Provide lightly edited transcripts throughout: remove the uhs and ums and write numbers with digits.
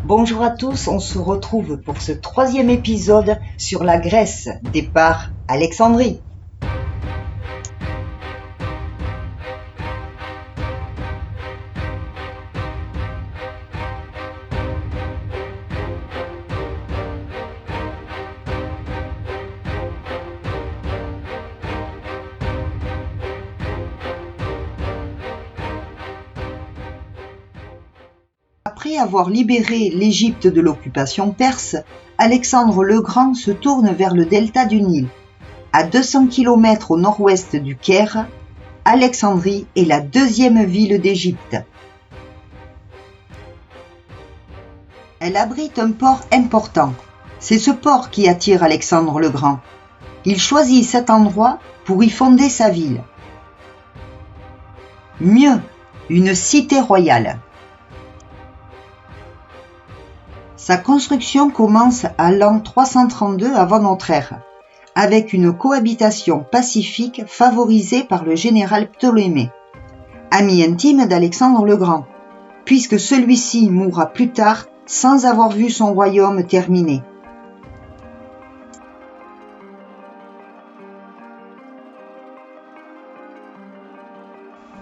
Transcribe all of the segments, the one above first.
Bonjour à tous, on se retrouve pour ce 3e épisode sur la Grèce, départ Alexandrie. Après avoir libéré l'Égypte de l'occupation perse, Alexandre le Grand se tourne vers le delta du Nil. À 200 km au nord-ouest du Caire, Alexandrie est la 2e ville d'Égypte. Elle abrite un port important. C'est ce port qui attire Alexandre le Grand. Il choisit cet endroit pour y fonder sa ville. Mieux, une cité royale. Sa construction commence à l'an 332 avant notre ère, avec une cohabitation pacifique favorisée par le général Ptolémée, ami intime d'Alexandre le Grand, puisque celui-ci mourra plus tard sans avoir vu son royaume terminé.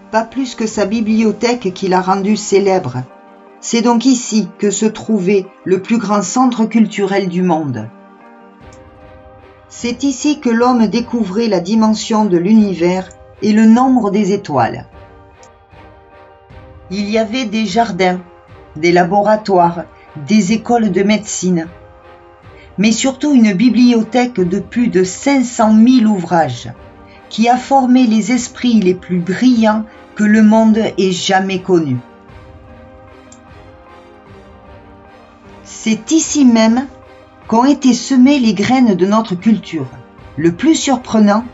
Pas plus que sa bibliothèque qui l'a rendu célèbre. C'est donc ici que se trouvait le plus grand centre culturel du monde. C'est ici que l'homme découvrait la dimension de l'univers et le nombre des étoiles. Il y avait des jardins, des laboratoires, des écoles de médecine, mais surtout une bibliothèque de plus de 500 000 ouvrages, qui a formé les esprits les plus brillants que le monde ait jamais connus. C'est ici même qu'ont été semées les graines de notre culture. Le plus surprenant,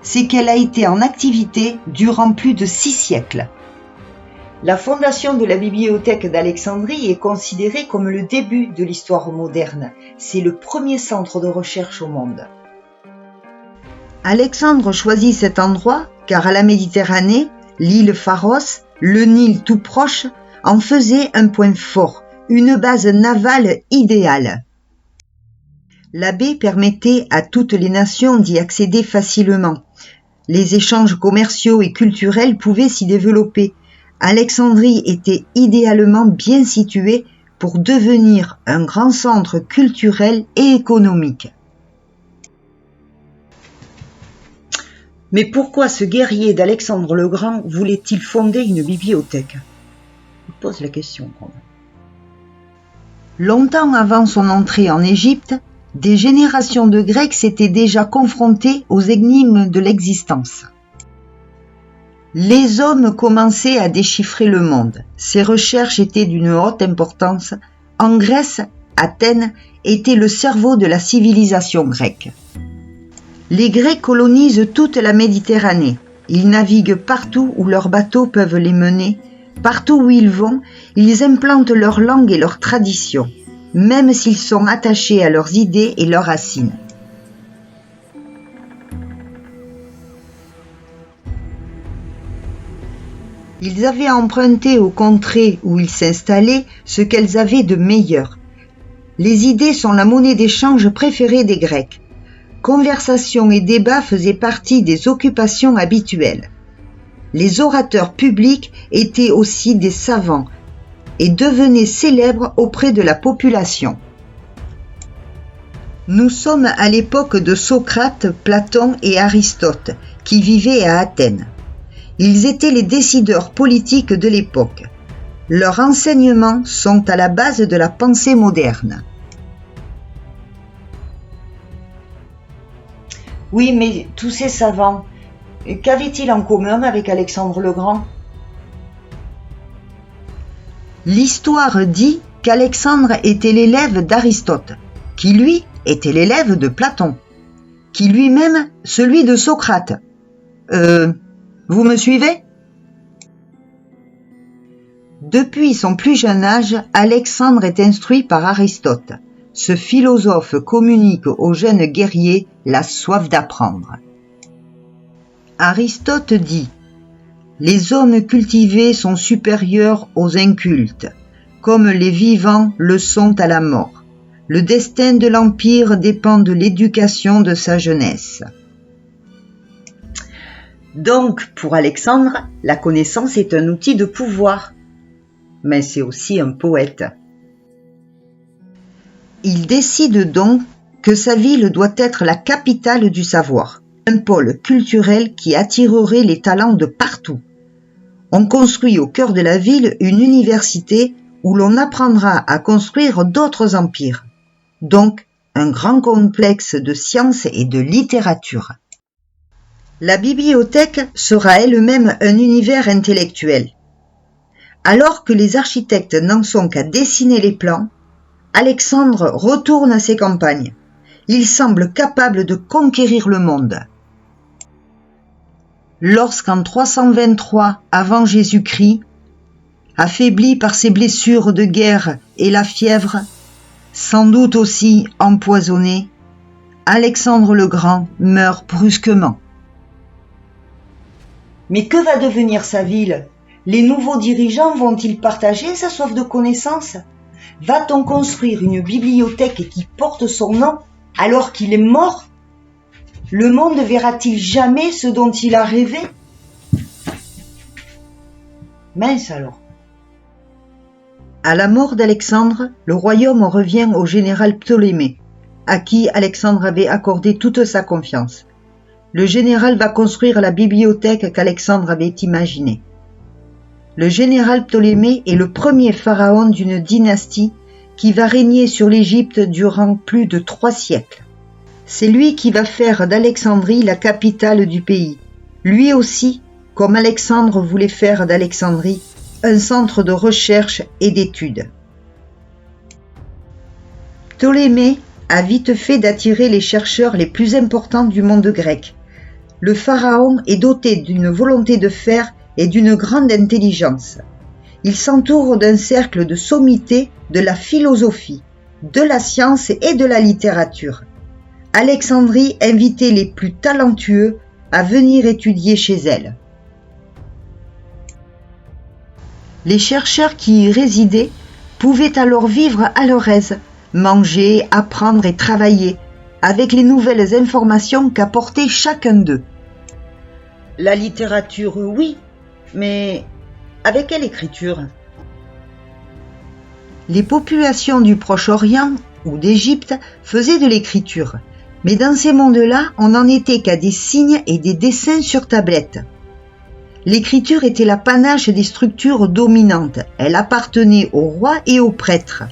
c'est qu'elle a été en activité durant plus de 6 siècles. La fondation de la bibliothèque d'Alexandrie est considérée comme le début de l'histoire moderne. C'est le premier centre de recherche au monde. Alexandre choisit cet endroit car à la Méditerranée, l'île Pharos, le Nil tout proche, en faisait un point fort. Une base navale idéale. La baie permettait à toutes les nations d'y accéder facilement. Les échanges commerciaux et culturels pouvaient s'y développer. Alexandrie était idéalement bien située pour devenir un grand centre culturel et économique. Mais pourquoi ce guerrier d'Alexandre le Grand voulait-il fonder une bibliothèque ? Je pose la question quand même. Longtemps avant son entrée en Égypte, des générations de Grecs s'étaient déjà confrontées aux énigmes de l'existence. Les hommes commençaient à déchiffrer le monde. Ces recherches étaient d'une haute importance. En Grèce, Athènes était le cerveau de la civilisation grecque. Les Grecs colonisent toute la Méditerranée. Ils naviguent partout où leurs bateaux peuvent les mener. Partout où ils vont, ils implantent leur langue et leurs traditions, même s'ils sont attachés à leurs idées et leurs racines. Ils avaient emprunté aux contrées où ils s'installaient ce qu'elles avaient de meilleur. Les idées sont la monnaie d'échange préférée des Grecs. Conversation et débat faisaient partie des occupations habituelles. Les orateurs publics étaient aussi des savants et devenaient célèbres auprès de la population. Nous sommes à l'époque de Socrate, Platon et Aristote, qui vivaient à Athènes. Ils étaient les décideurs politiques de l'époque. Leurs enseignements sont à la base de la pensée moderne. Oui, mais tous ces savants, qu'avaient-ils en commun avec Alexandre le Grand ? L'histoire dit qu'Alexandre était l'élève d'Aristote, qui lui était l'élève de Platon, qui lui-même celui de Socrate. Vous me suivez ? Depuis son plus jeune âge, Alexandre est instruit par Aristote. Ce philosophe communique aux jeunes guerriers la soif d'apprendre. Aristote dit « Les hommes cultivés sont supérieurs aux incultes. comme les vivants le sont à la mort. Le destin de l'Empire dépend de l'éducation de sa jeunesse. Donc, pour Alexandre, la connaissance est un outil de pouvoir, mais c'est aussi un poète. Il décide donc que sa ville doit être la capitale du savoir, un pôle culturel qui attirerait les talents de partout. On construit au cœur de la ville une université où l'on apprendra à construire d'autres empires, donc un grand complexe de sciences et de littérature. La bibliothèque sera elle-même un univers intellectuel. Alors que les architectes n'en sont qu'à dessiner les plans, Alexandre retourne à ses campagnes. Il semble capable de conquérir le monde. Lorsqu'en 323 avant Jésus-Christ, affaibli par ses blessures de guerre et la fièvre, sans doute aussi empoisonné, Alexandre le Grand meurt brusquement. Mais que va devenir sa ville? Les nouveaux dirigeants vont-ils partager sa soif de connaissance? Va-t-on construire une bibliothèque qui porte son nom alors qu'il est mort? Le monde verra-t-il jamais ce dont il a rêvé? Mince alors. À la mort d'Alexandre, le royaume revient au général Ptolémée, à qui Alexandre avait accordé toute sa confiance. Le général va construire la bibliothèque qu'Alexandre avait imaginée. Le général Ptolémée est le premier pharaon d'une dynastie qui va régner sur l'Égypte durant plus de 3 siècles. C'est lui qui va faire d'Alexandrie la capitale du pays. Lui aussi, comme Alexandre voulait faire d'Alexandrie un centre de recherche et d'études. Ptolémée a vite fait d'attirer les chercheurs les plus importants du monde grec. Le pharaon est doté d'une volonté de fer et d'une grande intelligence. Il s'entoure d'un cercle de sommités de la philosophie, de la science et de la littérature. Alexandrie invitait les plus talentueux à venir étudier chez elle. Les chercheurs qui y résidaient pouvaient alors vivre à leur aise, manger, apprendre et travailler, avec les nouvelles informations qu'apportait chacun d'eux. La littérature, oui, mais avec quelle écriture? Les populations du Proche-Orient ou d'Égypte faisaient de l'écriture, mais dans ces mondes-là, on n'en était qu'à des signes et des dessins sur tablette. L'écriture était l'apanage des structures dominantes. Elle appartenait aux rois et aux prêtres.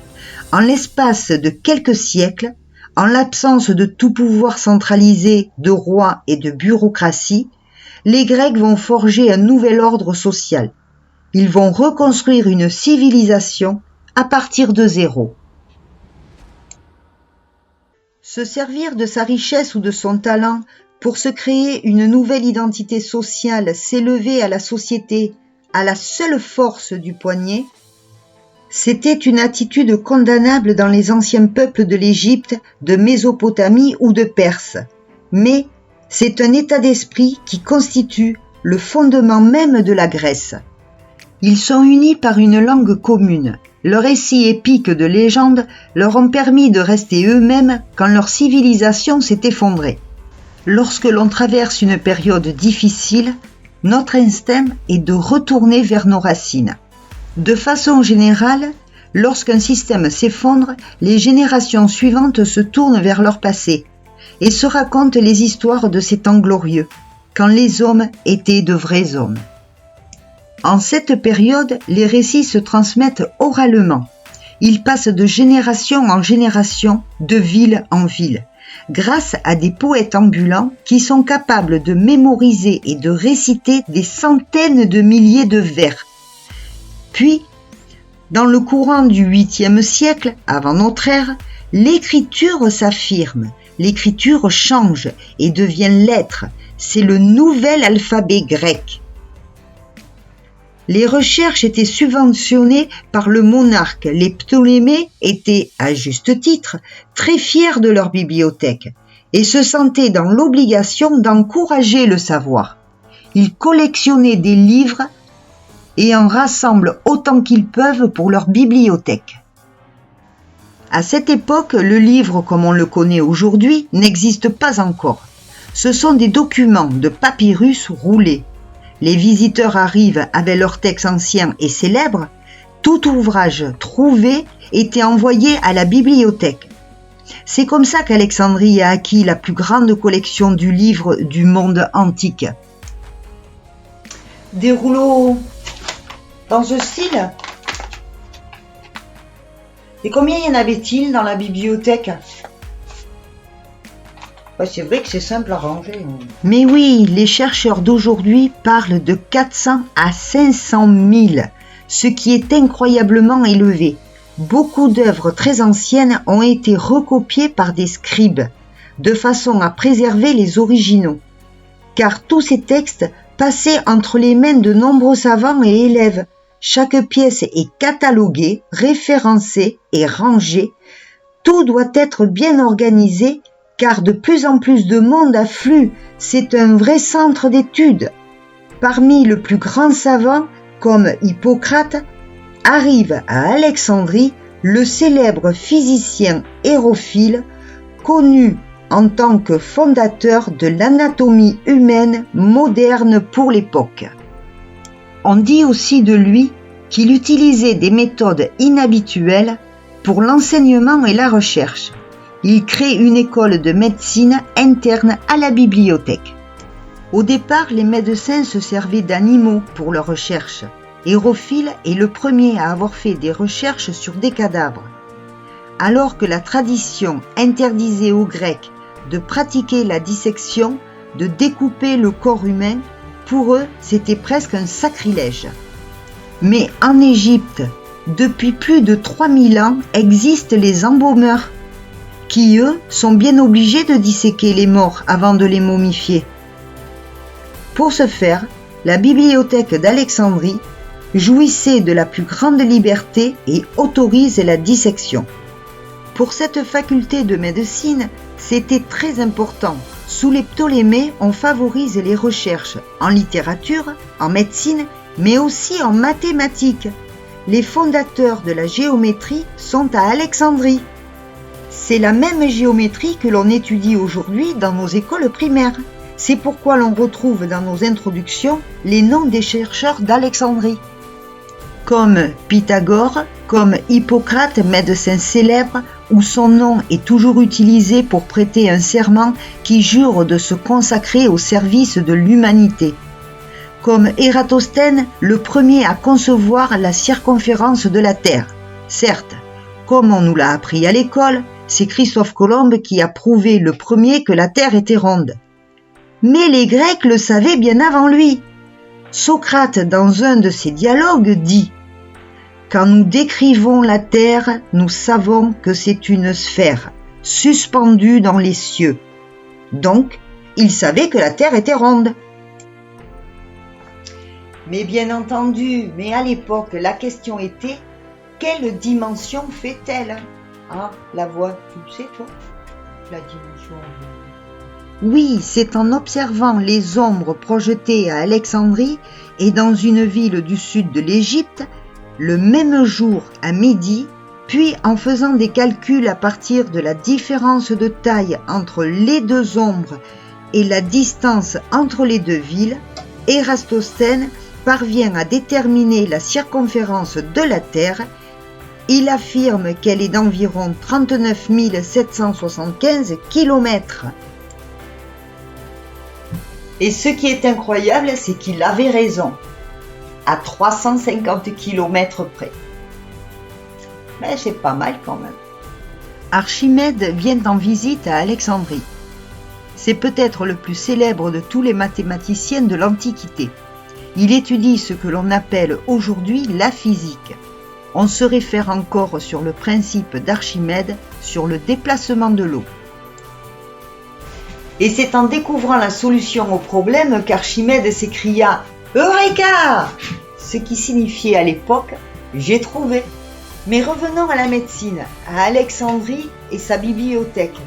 En l'espace de quelques siècles, en l'absence de tout pouvoir centralisé de rois et de bureaucratie, les Grecs vont forger un nouvel ordre social. Ils vont reconstruire une civilisation à partir de zéro. Se servir de sa richesse ou de son talent pour se créer une nouvelle identité sociale, s'élever à la société à la seule force du poignet, c'était une attitude condamnable dans les anciens peuples de l'Égypte, de Mésopotamie ou de Perse. Mais c'est un état d'esprit qui constitue le fondement même de la Grèce. Ils sont unis par une langue commune. Leurs récits épiques de légendes leur ont permis de rester eux-mêmes quand leur civilisation s'est effondrée. Lorsque l'on traverse une période difficile, notre instinct est de retourner vers nos racines. De façon générale, lorsqu'un système s'effondre, les générations suivantes se tournent vers leur passé et se racontent les histoires de ces temps glorieux, quand les hommes étaient de vrais hommes. En cette période, les récits se transmettent oralement. Ils passent de génération en génération, de ville en ville, grâce à des poètes ambulants qui sont capables de mémoriser et de réciter des centaines de milliers de vers. Puis, dans le courant du 8e siècle, avant notre ère, l'écriture s'affirme, l'écriture change et devient lettre. C'est le nouvel alphabet grec. Les recherches étaient subventionnées par le monarque. Les Ptolémées étaient, à juste titre, très fiers de leur bibliothèque et se sentaient dans l'obligation d'encourager le savoir. Ils collectionnaient des livres et en rassemblent autant qu'ils peuvent pour leur bibliothèque. À cette époque, le livre comme on le connaît aujourd'hui n'existe pas encore. Ce sont des documents de papyrus roulés. Les visiteurs arrivent avec leurs textes anciens et célèbres. Tout ouvrage trouvé était envoyé à la bibliothèque. C'est comme ça qu'Alexandrie a acquis la plus grande collection du livre du monde antique. Des rouleaux dans ce style. Et combien y en avait-il dans la bibliothèque ? C'est vrai que c'est simple à ranger. Mais oui, les chercheurs d'aujourd'hui parlent de 400 à 500 000, ce qui est incroyablement élevé. Beaucoup d'œuvres très anciennes ont été recopiées par des scribes, de façon à préserver les originaux. Car tous ces textes passaient entre les mains de nombreux savants et élèves. Chaque pièce est cataloguée, référencée et rangée. Tout doit être bien organisé car de plus en plus de monde afflue. C'est un vrai centre d'études. Parmi les plus grands savants, comme Hippocrate, arrive à Alexandrie le célèbre physicien Hérophile, connu en tant que fondateur de l'anatomie humaine moderne pour l'époque. On dit aussi de lui qu'il utilisait des méthodes inhabituelles pour l'enseignement et la recherche. Il crée une école de médecine interne à la bibliothèque. Au départ, les médecins se servaient d'animaux pour leurs recherches. Hérophile est le premier à avoir fait des recherches sur des cadavres. Alors que la tradition interdisait aux Grecs de pratiquer la dissection, de découper le corps humain, pour eux, c'était presque un sacrilège. Mais en Égypte, depuis plus de 3000 ans, existent les embaumeurs, qui eux sont bien obligés de disséquer les morts avant de les momifier. Pour ce faire, la bibliothèque d'Alexandrie jouissait de la plus grande liberté et autorise la dissection. Pour cette faculté de médecine, c'était très important. Sous les Ptolémées, on favorise les recherches en littérature, en médecine, mais aussi en mathématiques. Les fondateurs de la géométrie sont à Alexandrie. C'est la même géométrie que l'on étudie aujourd'hui dans nos écoles primaires. C'est pourquoi l'on retrouve dans nos introductions les noms des chercheurs d'Alexandrie. Comme Pythagore, comme Hippocrate, médecin célèbre, où son nom est toujours utilisé pour prêter un serment qui jure de se consacrer au service de l'humanité. Comme Ératosthène, le premier à concevoir la circonférence de la Terre. Certes, comme on nous l'a appris à l'école, c'est Christophe Colomb qui a prouvé le premier que la Terre était ronde. Mais les Grecs le savaient bien avant lui. Socrate, dans un de ses dialogues, dit « Quand nous décrivons la Terre, nous savons que c'est une sphère, suspendue dans les cieux. » Donc, il savait que la Terre était ronde. Mais bien entendu, mais à l'époque, la question était « Quelle dimension fait-elle » Ah, la voix, tu le sais toi ? La dimension... Oui, c'est en observant les ombres projetées à Alexandrie et dans une ville du sud de l'Égypte, le même jour à midi, puis en faisant des calculs à partir de la différence de taille entre les deux ombres et la distance entre les deux villes, Ératosthène parvient à déterminer la circonférence de la Terre. Il affirme qu'elle est d'environ 39 775 km. Et ce qui est incroyable, c'est qu'il avait raison, à 350 km près. Mais c'est pas mal quand même. Archimède vient en visite à Alexandrie. C'est peut-être le plus célèbre de tous les mathématiciens de l'Antiquité. Il étudie ce que l'on appelle aujourd'hui la physique. On se réfère encore sur le principe d'Archimède sur le déplacement de l'eau. Et c'est en découvrant la solution au problème qu'Archimède s'écria « Eureka !» ce qui signifiait à l'époque « J'ai trouvé ». Mais revenons à la médecine, à Alexandrie et sa bibliothèque.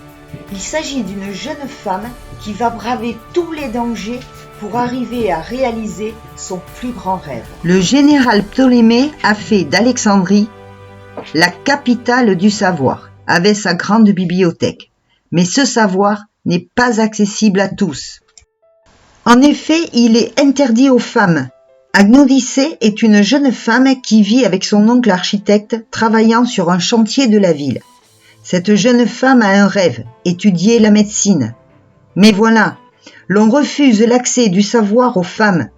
Il s'agit d'une jeune femme qui va braver tous les dangers pour arriver à réaliser son plus grand rêve. Le général Ptolémée a fait d'Alexandrie la capitale du savoir, avec sa grande bibliothèque. Mais ce savoir n'est pas accessible à tous. En effet, il est interdit aux femmes. Agnodicée est une jeune femme qui vit avec son oncle architecte travaillant sur un chantier de la ville. Cette jeune femme a un rêve, étudier la médecine. Mais voilà, l'on refuse l'accès du savoir aux femmes.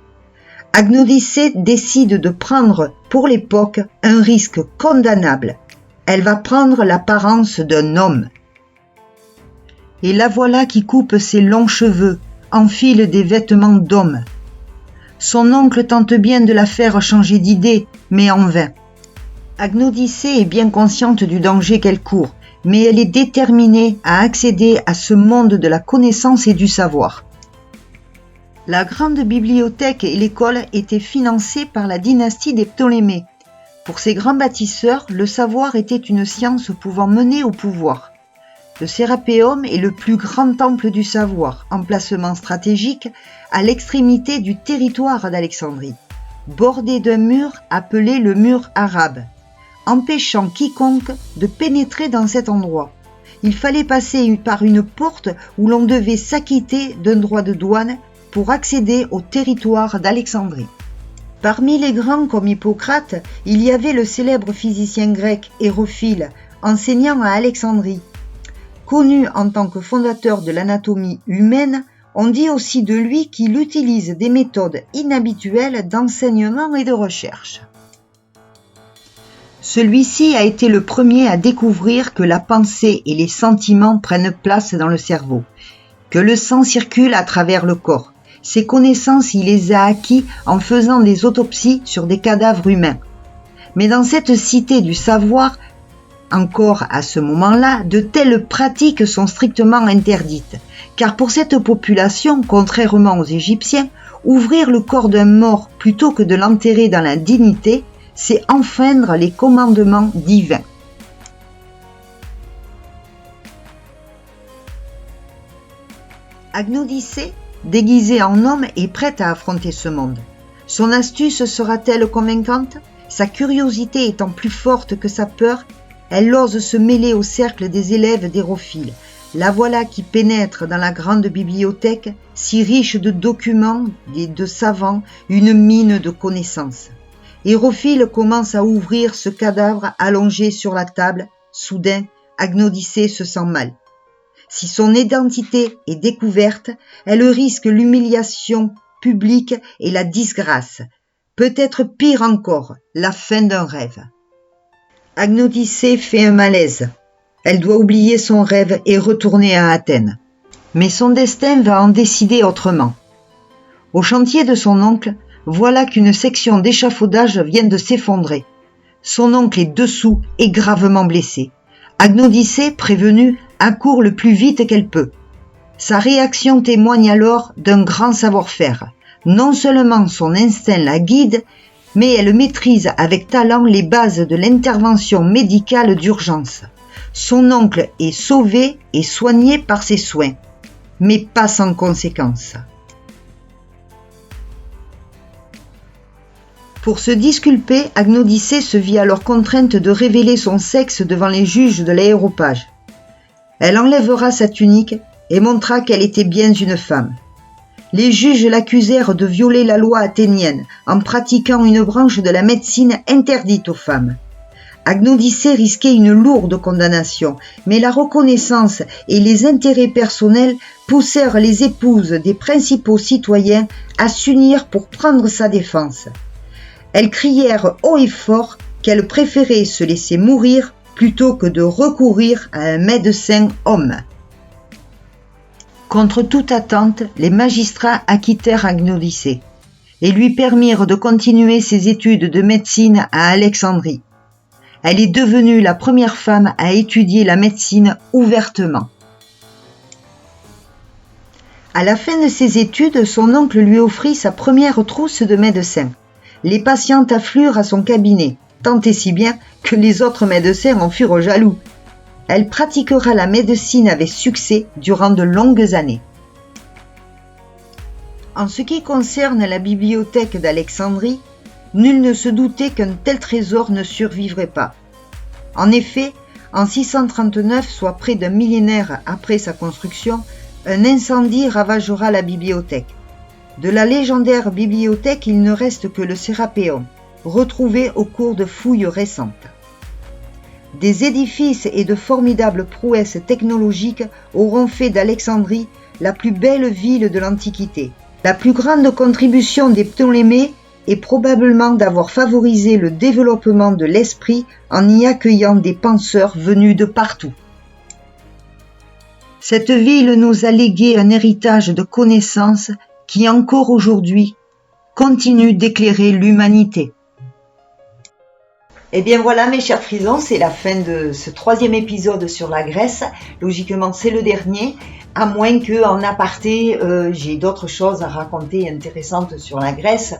Agnodicée décide de prendre, pour l'époque, un risque condamnable. Elle va prendre l'apparence d'un homme. Et la voilà qui coupe ses longs cheveux, enfile des vêtements d'homme. Son oncle tente bien de la faire changer d'idée, mais en vain. Agnodicée est bien consciente du danger qu'elle court, mais elle est déterminée à accéder à ce monde de la connaissance et du savoir. La grande bibliothèque et l'école étaient financées par la dynastie des Ptolémées. Pour ces grands bâtisseurs, le savoir était une science pouvant mener au pouvoir. Le Sérapéum est le plus grand temple du savoir, emplacement stratégique à l'extrémité du territoire d'Alexandrie, bordé d'un mur appelé le mur arabe, empêchant quiconque de pénétrer dans cet endroit. Il fallait passer par une porte où l'on devait s'acquitter d'un droit de douane pour accéder au territoire d'Alexandrie. Parmi les grands comme Hippocrate, il y avait le célèbre physicien grec Hérophile, enseignant à Alexandrie. Connu en tant que fondateur de l'anatomie humaine, on dit aussi de lui qu'il utilise des méthodes inhabituelles d'enseignement et de recherche. Celui-ci a été le premier à découvrir que la pensée et les sentiments prennent place dans le cerveau, que le sang circule à travers le corps. Ces connaissances, il les a acquis en faisant des autopsies sur des cadavres humains. Mais dans cette cité du savoir, encore à ce moment-là, de telles pratiques sont strictement interdites, car pour cette population, contrairement aux Égyptiens, ouvrir le corps d'un mort plutôt que de l'enterrer dans la dignité, c'est enfreindre les commandements divins. Agnodicée, déguisée en homme, est prête à affronter ce monde. Son astuce sera-t-elle convaincante? Sa curiosité étant plus forte que sa peur, elle ose se mêler au cercle des élèves d'Hérophile. La voilà qui pénètre dans la grande bibliothèque, si riche de documents et de savants, une mine de connaissances. Hérophile commence à ouvrir ce cadavre allongé sur la table. Soudain, Agnodicée se sent mal. Si son identité est découverte, elle risque l'humiliation publique et la disgrâce. Peut-être pire encore, la fin d'un rêve. Agnodicée fait un malaise. Elle doit oublier son rêve et retourner à Athènes. Mais son destin va en décider autrement. Au chantier de son oncle, voilà qu'une section d'échafaudage vient de s'effondrer. Son oncle est dessous et gravement blessé. Agnodicée, prévenue, accourt le plus vite qu'elle peut. Sa réaction témoigne alors d'un grand savoir-faire. Non seulement son instinct la guide, mais elle maîtrise avec talent les bases de l'intervention médicale d'urgence. Son oncle est sauvé et soigné par ses soins, mais pas sans conséquences. Pour se disculper, Agnodicée se vit alors contrainte de révéler son sexe devant les juges de l'aéropage. Elle enlèvera sa tunique et montra qu'elle était bien une femme. Les juges l'accusèrent de violer la loi athénienne en pratiquant une branche de la médecine interdite aux femmes. Agnodicée risquait une lourde condamnation, mais la reconnaissance et les intérêts personnels poussèrent les épouses des principaux citoyens à s'unir pour prendre sa défense. Elles crièrent haut et fort qu'elles préféraient se laisser mourir plutôt que de recourir à un médecin homme. Contre toute attente, les magistrats acquittèrent Agnodicée et lui permirent de continuer ses études de médecine à Alexandrie. Elle est devenue la première femme à étudier la médecine ouvertement. À la fin de ses études, son oncle lui offrit sa première trousse de médecins. Les patientes affluèrent à son cabinet, tant et si bien que les autres médecins en furent jaloux. Elle pratiquera la médecine avec succès durant de longues années. En ce qui concerne la bibliothèque d'Alexandrie, nul ne se doutait qu'un tel trésor ne survivrait pas. En effet, en 639, soit près d'un millénaire après sa construction, un incendie ravagera la bibliothèque. De la légendaire bibliothèque, il ne reste que le Sérapéum, retrouvé au cours de fouilles récentes. Des édifices et de formidables prouesses technologiques auront fait d'Alexandrie la plus belle ville de l'Antiquité. La plus grande contribution des Ptolémées est probablement d'avoir favorisé le développement de l'esprit en y accueillant des penseurs venus de partout. Cette ville nous a légué un héritage de connaissances qui encore aujourd'hui continue d'éclairer l'humanité. Et bien voilà mes chers frisons, c'est la fin de ce 3e épisode sur la Grèce. Logiquement c'est le dernier, à moins que en aparté j'ai d'autres choses à raconter intéressantes sur la Grèce,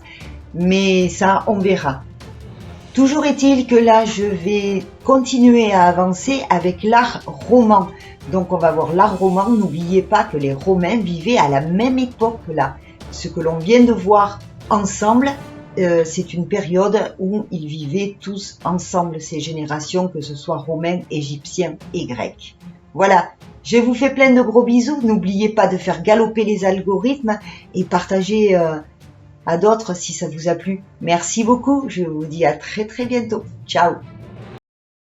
mais ça on verra. Toujours est-il que là je vais continuer à avancer avec l'art roman. Donc on va voir l'art roman, n'oubliez pas que les Romains vivaient à la même époque là. Ce que l'on vient de voir ensemble, c'est une période où ils vivaient tous ensemble, ces générations, que ce soit romains, égyptiens et grecs. Voilà, je vous fais plein de gros bisous. N'oubliez pas de faire galoper les algorithmes et partager à d'autres si ça vous a plu. Merci beaucoup, je vous dis à très très bientôt. Ciao.